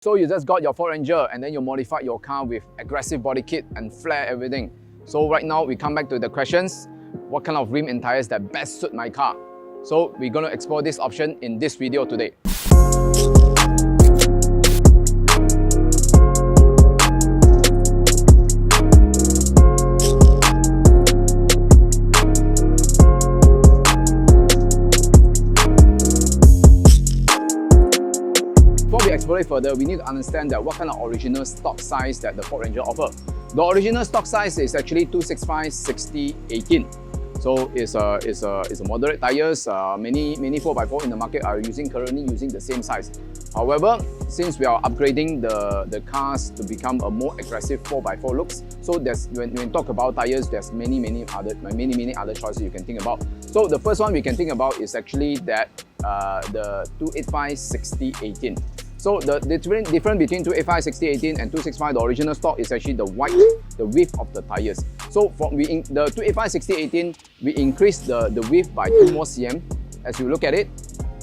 So you just got your Ford Ranger and then you modified your car with aggressive body kit and flare everything. So right now we come back to the questions, what kind of rim and tires that best suit my car? So we're going to explore this option in this video today. Before we explore it further, we need to understand that what kind of original stock size that the Ford Ranger offers. The original stock size is actually 265/60/18. So it's a moderate tires. Many 4x4 in the market are currently using the same size. However, since we are upgrading the cars to become a more aggressive 4x4 looks, so when we talk about tires, there's many other choices you can think about. So the first one we can think about is actually that the 285/60/18. So the difference between 285/60/18 and 265, the original stock, is actually the width of the tires. So from the 285/60/18, we increased the width by 2 more cm. As you look at it,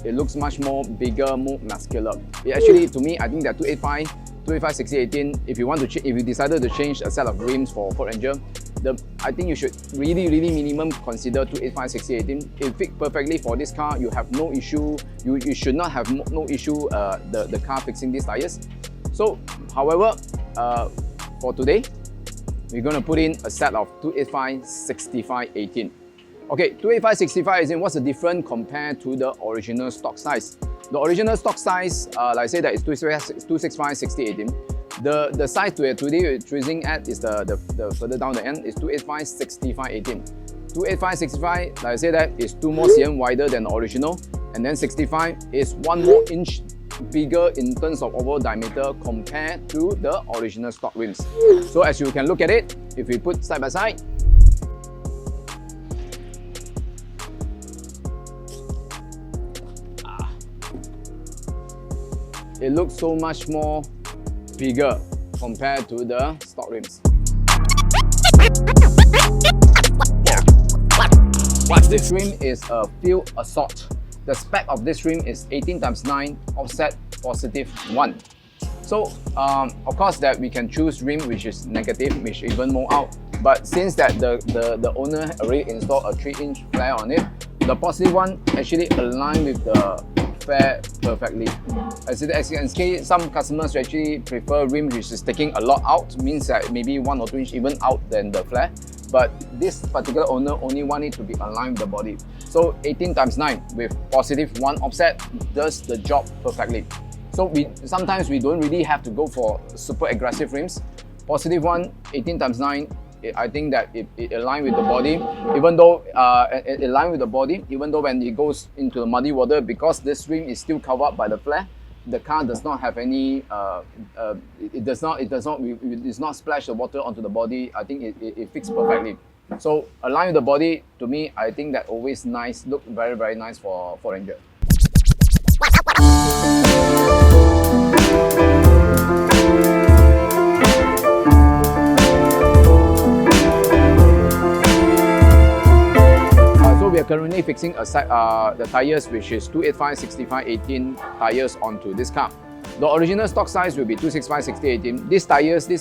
it looks much more bigger, more muscular. It actually, to me, I think that 285/60/18, if you decided to change a set of rims for Ford Ranger, I think you should really minimum consider 285/60/18. It fits perfectly for this car. You have no issue. You should not have no issue the car fixing these tires. So, however, for today, we're going to put in a set of 285/65/18. Okay, 285/65/18. What's the difference compared to the original stock size? The original stock size, like I said, that is 265/60/18. The size today we're choosing at is the further down the end is 285/65/18. 285/65, like I said, that is 2 more cm wider than the original, and then 65 is 1 more inch bigger in terms of overall diameter compared to the original stock rims. So as you can look at it, if we put side by side, it looks so much more bigger compared to the stock rims. This rim is a field assault. The spec of this rim is 18x9 offset +1. So of course that we can choose rim which is negative, which even more out. But since that the owner already installed a 3-inch flare on it, the positive one actually align with the flare perfectly. As you can see, some customers actually prefer rim which is taking a lot out, means that maybe 1 or 2 inch even out than the flare. But this particular owner only want it to be aligned with the body. So 18x9 with +1 offset does the job perfectly. So sometimes we don't really have to go for super aggressive rims. +1, 18x9, I think that it aligns with the body, even though even though when it goes into the muddy water, because this rim is still covered by the flare, the car does not have any it does not splash the water onto the body. I think it fits perfectly. So align with the body, to me, I think that always nice, look very nice for Ranger. We are currently fixing the tires, which is 285/65/18 tires onto this car. The original stock size will be 265/60/18. This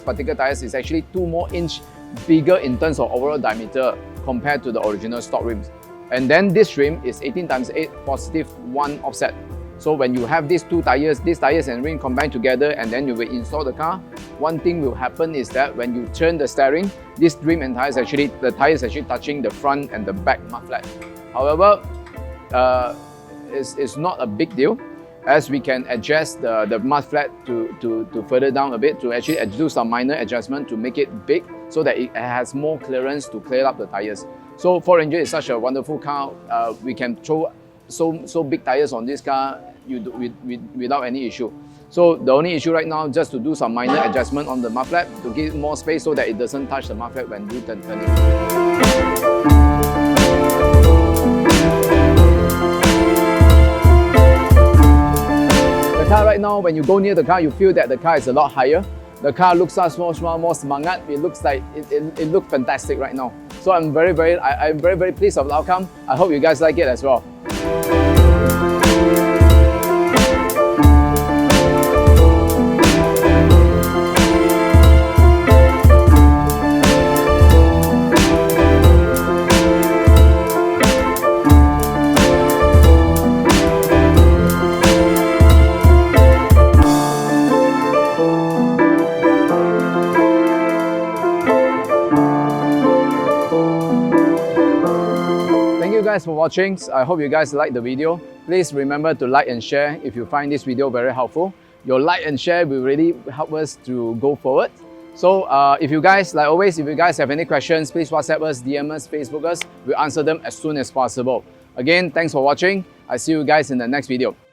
particular tires is actually 2 more inch bigger in terms of overall diameter compared to the original stock rims. And then this rim is 18x8 +1 offset. So when you have these tires and rim combined together, and then you will install the car, one thing will happen is that when you turn the steering, this rim and tires the tires actually touching the front and the back mud flat. However, it's not a big deal, as we can adjust the mud flat to further down a bit, to actually do some minor adjustment to make it big, so that it has more clearance to clear up the tires. So Ford Ranger is such a wonderful car. We can throw so big tires on this car without any issue. So the only issue right now, just to do some minor adjustment on the mud flap to give it more space so that it doesn't touch the mud flap when you turn it. The car right now, when you go near the car, you feel that the car is a lot higher. The car looks more semangat. It looks like it looks fantastic right now. So I'm very pleased with the outcome. I hope you guys like it as well. guys for watching. I hope you guys liked the video. Please remember to like and share if you find this video very helpful. Your like and share will really help us to go forward. So if you guys, like always, if you guys have any questions, please WhatsApp us, DM us, Facebook us. We'll answer them as soon as possible. Again, thanks for watching. I see you guys in the next video.